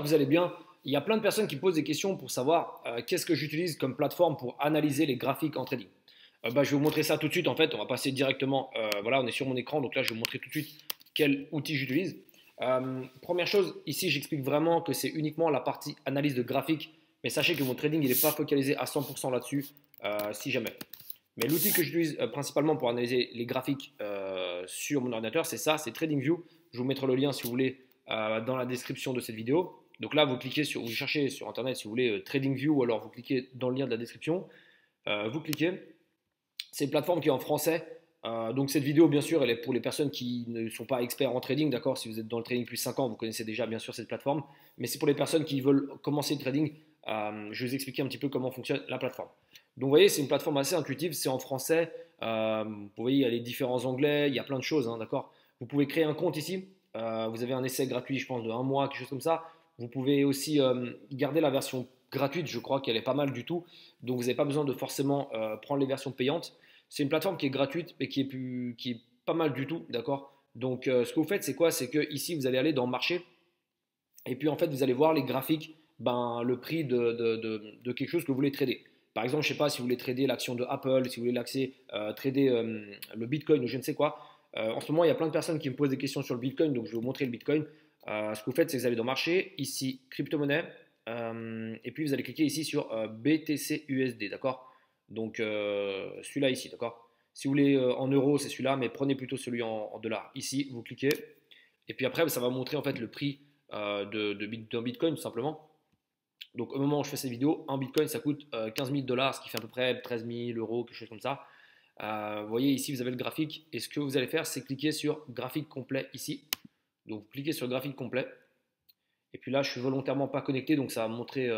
que vous allez bien. Il y a plein de personnes qui posent des questions pour savoir qu'est-ce que j'utilise comme plateforme pour analyser les graphiques en trading. Je vais vous montrer ça tout de suite. En fait, on va passer directement. Voilà, on est sur mon écran. Donc là, je vais vous montrer tout de suite quel outil j'utilise. Première chose, ici, j'explique vraiment que c'est uniquement la partie analyse de graphiques. Mais sachez que mon trading, il n'est pas focalisé à 100% là-dessus, si jamais. Mais l'outil que j'utilise principalement pour analyser les graphiques sur mon ordinateur, c'est ça, c'est TradingView. Je vous mettrai le lien si vous voulez dans la description de cette vidéo. Donc là, vous cliquez sur, vous cherchez sur internet si vous voulez TradingView ou alors vous cliquez dans le lien de la description. Vous cliquez. C'est une plateforme qui est en français. Donc cette vidéo, bien sûr, elle est pour les personnes qui ne sont pas experts en trading, d'accord. Si vous êtes dans le trading depuis 5 ans, vous connaissez déjà bien sûr cette plateforme. Mais c'est pour les personnes qui veulent commencer le trading. Je vais vous expliquer un petit peu comment fonctionne la plateforme. Donc vous voyez, c'est une plateforme assez intuitive, c'est en français. Vous voyez, il y a les différents onglets, il y a plein de choses, hein, d'accord. Vous pouvez créer un compte ici. Vous avez un essai gratuit, je pense, de 1 mois, quelque chose comme ça. Vous pouvez aussi garder la version gratuite, je crois qu'elle est pas mal du tout. Donc vous n'avez pas besoin de forcément prendre les versions payantes. C'est une plateforme qui est gratuite et qui est pas mal du tout, d'accord. Donc ce que vous faites, c'est quoi? C'est que ici, vous allez aller dans marché et puis en fait, vous allez voir les graphiques, le prix de quelque chose que vous voulez trader. Par exemple, je ne sais pas si vous voulez trader l'action de Apple, si vous voulez trader le Bitcoin ou je ne sais quoi. En ce moment, il y a plein de personnes qui me posent des questions sur le Bitcoin, donc je vais vous montrer le Bitcoin. Ce que vous faites, c'est que vous allez dans marché, ici, crypto-monnaie, et puis vous allez cliquer ici sur BTC USD, d'accord. Donc celui-là ici, d'accord. Si vous voulez en euros, c'est celui-là, mais prenez plutôt celui en dollars. Ici, vous cliquez, et puis après, ça va montrer en fait le prix d'un Bitcoin tout simplement. Donc au moment où je fais cette vidéo, un Bitcoin ça coûte 15 000 dollars, ce qui fait à peu près 13 000 euros, quelque chose comme ça. Vous voyez ici, vous avez le graphique. Et ce que vous allez faire, c'est cliquer sur graphique complet ici. Donc vous cliquez sur graphique complet. Et puis là, je suis volontairement pas connecté, donc ça va me montrer,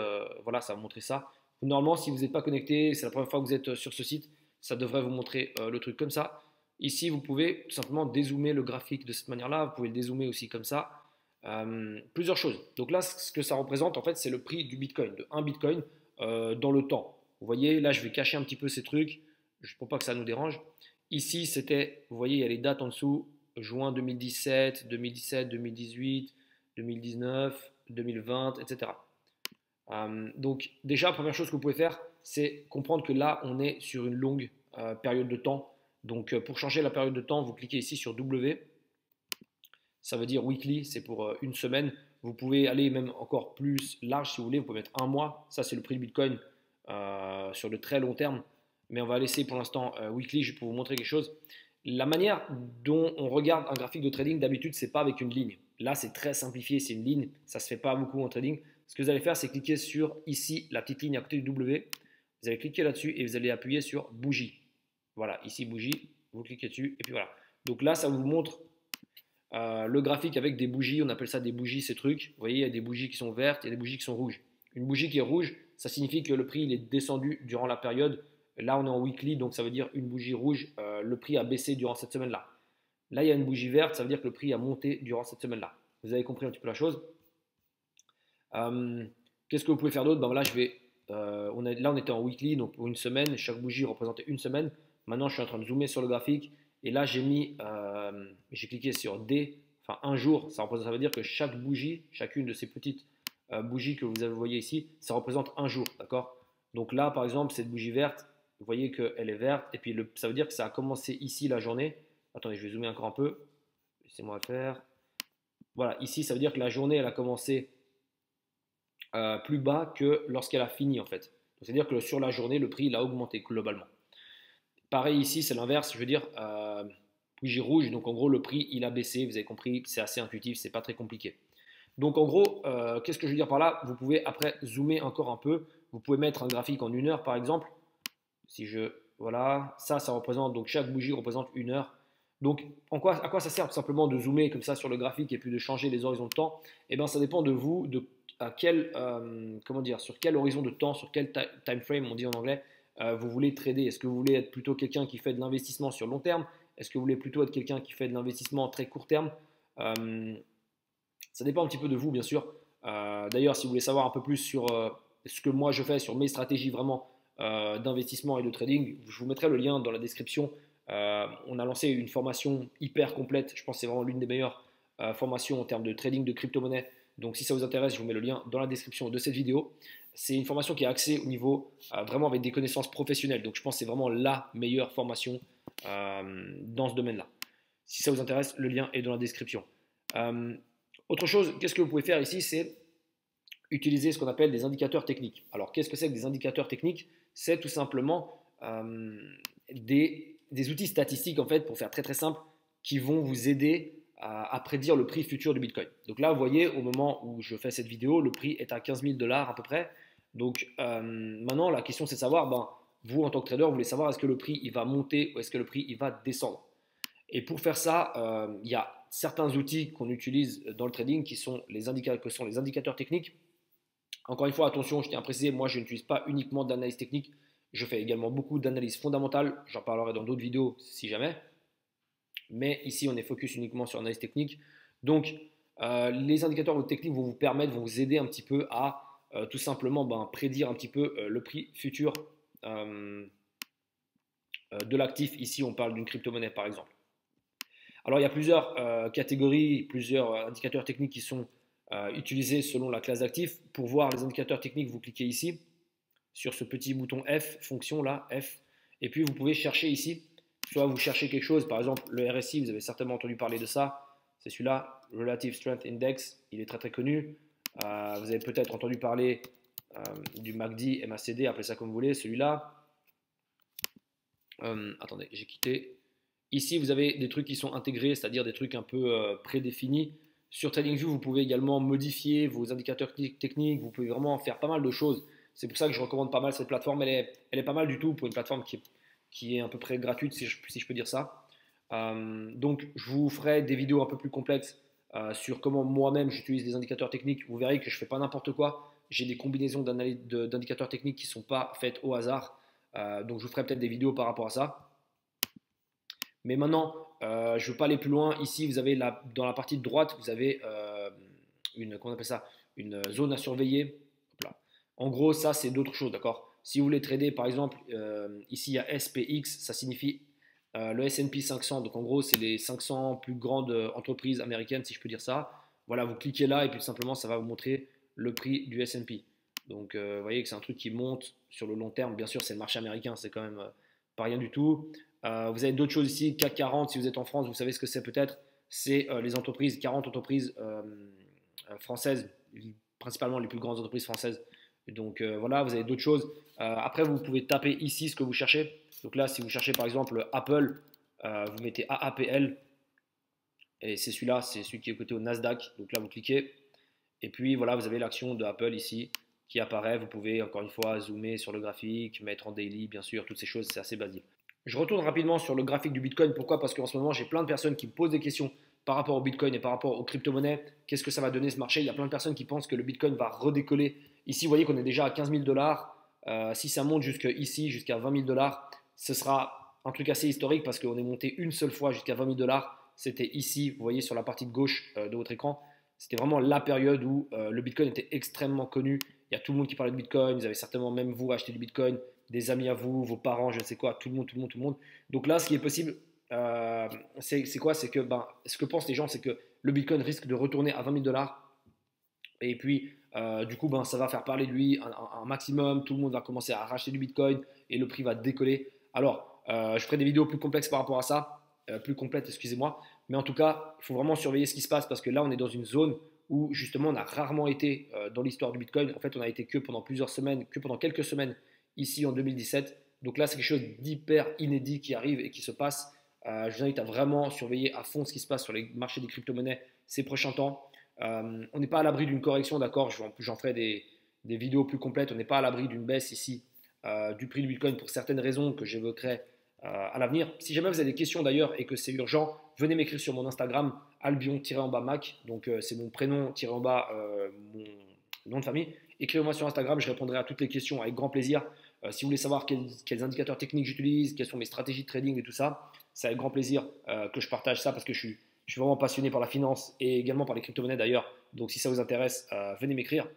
voilà, ça va me montrer ça. Normalement, si vous n'êtes pas connecté, c'est la première fois que vous êtes sur ce site, ça devrait vous montrer le truc comme ça. Ici, vous pouvez tout simplement dézoomer le graphique de cette manière-là. Vous pouvez le dézoomer aussi comme ça. Plusieurs choses. Donc là, ce que ça représente, en fait, c'est le prix du Bitcoin, de 1 Bitcoin dans le temps. Vous voyez, là, je vais cacher un petit peu ces trucs, pour pas que ça nous dérange. Ici, c'était, vous voyez, il y a les dates en dessous, juin 2017, 2017, 2018, 2019, 2020, etc. Donc déjà, première chose que vous pouvez faire, c'est comprendre que là, on est sur une longue période de temps. Donc pour changer la période de temps, vous cliquez ici sur W. Ça veut dire weekly, c'est pour une semaine. Vous pouvez aller même encore plus large si vous voulez. Vous pouvez mettre 1 mois. Ça, c'est le prix du Bitcoin sur le très long terme. Mais on va laisser pour l'instant weekly. Je vais vous montrer quelque chose. La manière dont on regarde un graphique de trading, d'habitude, c'est pas avec une ligne. Là, c'est très simplifié. C'est une ligne. Ça se fait pas beaucoup en trading. Ce que vous allez faire, c'est cliquer sur ici, la petite ligne à côté du W. Vous allez cliquer là-dessus et vous allez appuyer sur bougie. Voilà, ici bougie. Vous cliquez dessus et puis voilà. Donc là, ça vous montre le graphique avec des bougies, on appelle ça des bougies, ces trucs. Vous voyez, il y a des bougies qui sont vertes, il y a des bougies qui sont rouges. Une bougie qui est rouge, ça signifie que le prix il est descendu durant la période. Là, on est en weekly, donc ça veut dire une bougie rouge, le prix a baissé durant cette semaine-là. Là, il y a une bougie verte, ça veut dire que le prix a monté durant cette semaine-là. Vous avez compris un petit peu la chose. Qu'est-ce que vous pouvez faire d'autre? Là, là, on était en weekly, donc pour une semaine, chaque bougie représentait une semaine. Maintenant, je suis en train de zoomer sur le graphique. Et là, j'ai cliqué sur D, enfin un jour, ça veut dire que chaque bougie, chacune de ces petites bougies que vous voyez ici, ça représente un jour, d'accord. Donc là, par exemple, cette bougie verte, vous voyez qu'elle est verte, et puis ça veut dire que ça a commencé ici la journée. Attendez, je vais zoomer encore un peu, laissez-moi faire. Voilà, ici, ça veut dire que la journée, elle a commencé plus bas que lorsqu'elle a fini, en fait. C'est-à-dire que sur la journée, le prix, il a augmenté globalement. Pareil ici, c'est l'inverse, je veux dire, bougie rouge, donc en gros le prix il a baissé, vous avez compris, c'est assez intuitif, c'est pas très compliqué. Donc en gros, qu'est-ce que je veux dire par là? Vous pouvez après zoomer encore un peu, vous pouvez mettre un graphique en 1 heure par exemple. Voilà, ça représente, donc chaque bougie représente 1 heure. Donc à quoi ça sert tout simplement de zoomer comme ça sur le graphique et puis de changer les horizons de temps? Eh bien ça dépend de vous, sur quel horizon de temps, sur quel time frame on dit en anglais, vous voulez trader. Est-ce que vous voulez être plutôt quelqu'un qui fait de l'investissement sur long terme? Est-ce que vous voulez plutôt être quelqu'un qui fait de l'investissement très court terme? Ça dépend un petit peu de vous, bien sûr. D'ailleurs, si vous voulez savoir un peu plus sur ce que moi je fais, sur mes stratégies vraiment d'investissement et de trading, je vous mettrai le lien dans la description. On a lancé une formation hyper complète. Je pense que c'est vraiment l'une des meilleures formations en termes de trading de crypto-monnaie Donc si ça vous intéresse, je vous mets le lien dans la description de cette vidéo. C'est une formation qui est axée au niveau vraiment avec des connaissances professionnelles. Donc je pense que c'est vraiment la meilleure formation dans ce domaine-là. Si ça vous intéresse, le lien est dans la description. Autre chose, qu'est-ce que vous pouvez faire ici, c'est utiliser ce qu'on appelle des indicateurs techniques. Alors qu'est-ce que c'est que des indicateurs techniques? C'est tout simplement des outils statistiques, en fait, pour faire très très simple, qui vont vous aider à prédire le prix futur du Bitcoin. Donc là, vous voyez, au moment où je fais cette vidéo, le prix est à 15 000 $ à peu près. Donc maintenant, la question c'est de savoir, vous en tant que trader, vous voulez savoir est-ce que le prix il va monter ou est-ce que le prix il va descendre. Et pour faire ça, il y a certains outils qu'on utilise dans le trading qui sont les indicateurs techniques. Encore une fois, attention, je tiens à préciser, moi je n'utilise pas uniquement d'analyse technique, je fais également beaucoup d'analyse fondamentale, j'en parlerai dans d'autres vidéos si jamais. Mais ici, on est focus uniquement sur l'analyse technique. Donc, les indicateurs techniques vont vous permettre, vont vous aider un petit peu à tout simplement prédire un petit peu le prix futur de l'actif. Ici, on parle d'une crypto-monnaie par exemple. Alors, il y a plusieurs catégories, plusieurs indicateurs techniques qui sont utilisés selon la classe d'actifs. Pour voir les indicateurs techniques, vous cliquez ici sur ce petit bouton F, fonction là, F. Et puis, vous pouvez chercher ici. Soit vous cherchez quelque chose, par exemple le RSI, vous avez certainement entendu parler de ça. C'est celui-là, Relative Strength Index, il est très très connu. Vous avez peut-être entendu parler du MACD, MACD, appelez ça comme vous voulez, celui-là. Attendez, j'ai quitté. Ici, vous avez des trucs qui sont intégrés, c'est-à-dire des trucs un peu prédéfinis. Sur TradingView, vous pouvez également modifier vos indicateurs techniques, vous pouvez vraiment faire pas mal de choses. C'est pour ça que je recommande pas mal cette plateforme. Elle est pas mal du tout pour une plateforme qui est à peu près gratuite, si je peux dire ça. Donc, je vous ferai des vidéos un peu plus complexes sur comment moi-même j'utilise les indicateurs techniques. Vous verrez que je ne fais pas n'importe quoi. J'ai des combinaisons d'indicateurs techniques qui ne sont pas faites au hasard. Donc, je vous ferai peut-être des vidéos par rapport à ça. Mais maintenant, je ne veux pas aller plus loin. Ici, vous avez dans la partie de droite, vous avez comment on appelle ça, une zone à surveiller. Hop là. En gros, ça, c'est d'autres choses, d'accord? Si vous voulez trader, par exemple, ici il y a SPX, ça signifie le S&P 500. Donc en gros, c'est les 500 plus grandes entreprises américaines, si je peux dire ça. Voilà, vous cliquez là et puis tout simplement, ça va vous montrer le prix du S&P. Donc vous voyez que c'est un truc qui monte sur le long terme. Bien sûr, c'est le marché américain, c'est quand même pas rien du tout. Vous avez d'autres choses ici, CAC 40, si vous êtes en France, vous savez ce que c'est peut-être. C'est les entreprises, 40 entreprises françaises, principalement les plus grandes entreprises françaises. Donc voilà, vous avez d'autres choses. Après, vous pouvez taper ici ce que vous cherchez. Donc là, si vous cherchez par exemple Apple, vous mettez AAPL. Et c'est celui-là, c'est celui qui est coté au Nasdaq. Donc là, vous cliquez. Et puis voilà, vous avez l'action de Apple ici qui apparaît. Vous pouvez encore une fois zoomer sur le graphique, mettre en daily, bien sûr, toutes ces choses, c'est assez basique. Je retourne rapidement sur le graphique du Bitcoin. Pourquoi? Parce qu'en ce moment, j'ai plein de personnes qui me posent des questions par rapport au Bitcoin et par rapport aux crypto-monnaies. Qu'est-ce que ça va donner ce marché? Il y a plein de personnes qui pensent que le Bitcoin va redécoller. Ici, vous voyez qu'on est déjà à 15 000 $. Si ça monte jusqu'ici, jusqu'à 20 000 $, ce sera un truc assez historique parce qu'on est monté une seule fois jusqu'à 20 000 $. C'était ici, vous voyez sur la partie de gauche de votre écran. C'était vraiment la période où le Bitcoin était extrêmement connu. Il y a tout le monde qui parlait de Bitcoin. Vous avez certainement même vous acheté du Bitcoin, des amis à vous, vos parents, je ne sais quoi, tout le monde. Donc là, ce qui est possible, c'est quoi? C'est que ce que pensent les gens, c'est que le Bitcoin risque de retourner à 20 000 $. Et puis, du coup, ça va faire parler de lui un maximum. Tout le monde va commencer à racheter du Bitcoin et le prix va décoller. Alors, je ferai des vidéos plus complexes par rapport à ça, plus complètes, excusez-moi. Mais en tout cas, il faut vraiment surveiller ce qui se passe parce que là, on est dans une zone où justement, on a rarement été dans l'histoire du Bitcoin. En fait, on a été que pendant plusieurs semaines, que pendant quelques semaines ici en 2017. Donc là, c'est quelque chose d'hyper inédit qui arrive et qui se passe. Je vous invite à vraiment surveiller à fond ce qui se passe sur les marchés des crypto-monnaies ces prochains temps. On n'est pas à l'abri d'une correction, d'accord? J'en ferai des vidéos plus complètes. On n'est pas à l'abri d'une baisse ici du prix du Bitcoin pour certaines raisons que j'évoquerai à l'avenir. Si jamais vous avez des questions d'ailleurs et que c'est urgent, venez m'écrire sur mon Instagram, albion-mac. Donc c'est mon prénom-mon nom de famille. Écrivez-moi sur Instagram, je répondrai à toutes les questions avec grand plaisir. Si vous voulez savoir quels indicateurs techniques j'utilise, quelles sont mes stratégies de trading et tout ça, c'est avec grand plaisir que je partage ça parce que je suis vraiment passionné par la finance et également par les crypto-monnaies d'ailleurs. Donc si ça vous intéresse, venez m'écrire.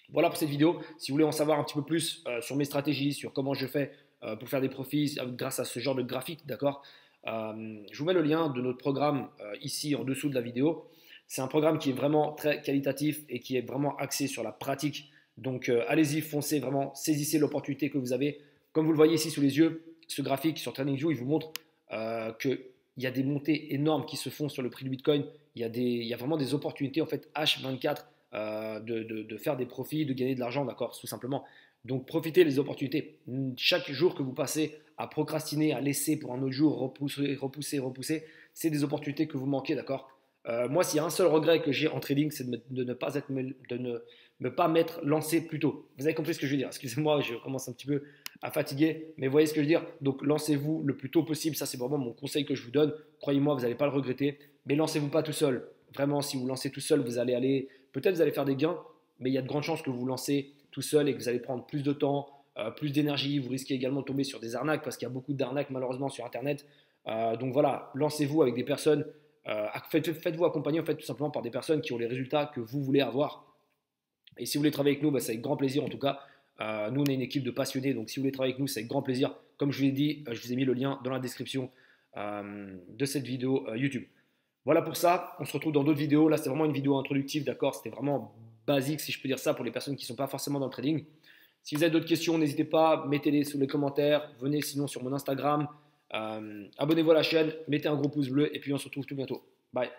Voilà pour cette vidéo. Si vous voulez en savoir un petit peu plus sur mes stratégies, sur comment je fais pour faire des profits grâce à ce genre de graphique, d'accord, je vous mets le lien de notre programme ici en dessous de la vidéo. C'est un programme qui est vraiment très qualitatif et qui est vraiment axé sur la pratique. Donc allez-y, foncez vraiment, saisissez l'opportunité que vous avez. Comme vous le voyez ici sous les yeux, ce graphique sur TradingView, il vous montre qu'il y a des montées énormes qui se font sur le prix du Bitcoin. Il y a vraiment des opportunités en fait H24 de faire des profits, de gagner de l'argent, d'accord, tout simplement. Donc profitez des opportunités. Chaque jour que vous passez à procrastiner, à laisser pour un autre jour, repousser, c'est des opportunités que vous manquez, d'accord. Moi, s'il y a un seul regret que j'ai en trading, c'est de ne pas m'être lancé plus tôt. Vous avez compris ce que je veux dire? Excusez-moi, je commence un petit peu à fatiguer, mais vous voyez ce que je veux dire? Donc lancez-vous le plus tôt possible, ça c'est vraiment mon conseil que je vous donne. Croyez-moi, vous n'allez pas le regretter, mais lancez-vous pas tout seul. Vraiment, si vous lancez tout seul, peut-être vous allez faire des gains, mais il y a de grandes chances que vous vous lancez tout seul et que vous allez prendre plus de temps, plus d'énergie. Vous risquez également de tomber sur des arnaques parce qu'il y a beaucoup d'arnaques malheureusement sur Internet. Donc voilà, lancez-vous avec des personnes, faites-vous accompagner en fait tout simplement par des personnes qui ont les résultats que vous voulez avoir. Et si vous voulez travailler avec nous, bah, c'est avec grand plaisir en tout cas. Nous, on est une équipe de passionnés, donc si vous voulez travailler avec nous, c'est avec grand plaisir. Comme je vous l'ai dit, je vous ai mis le lien dans la description de cette vidéo YouTube. Voilà pour ça, on se retrouve dans d'autres vidéos. Là, c'était vraiment une vidéo introductive, d'accord? C'était vraiment basique, si je peux dire ça, pour les personnes qui ne sont pas forcément dans le trading. Si vous avez d'autres questions, n'hésitez pas, mettez-les sous les commentaires. Venez sinon sur mon Instagram. Abonnez-vous à la chaîne, mettez un gros pouce bleu et puis on se retrouve tout bientôt. Bye.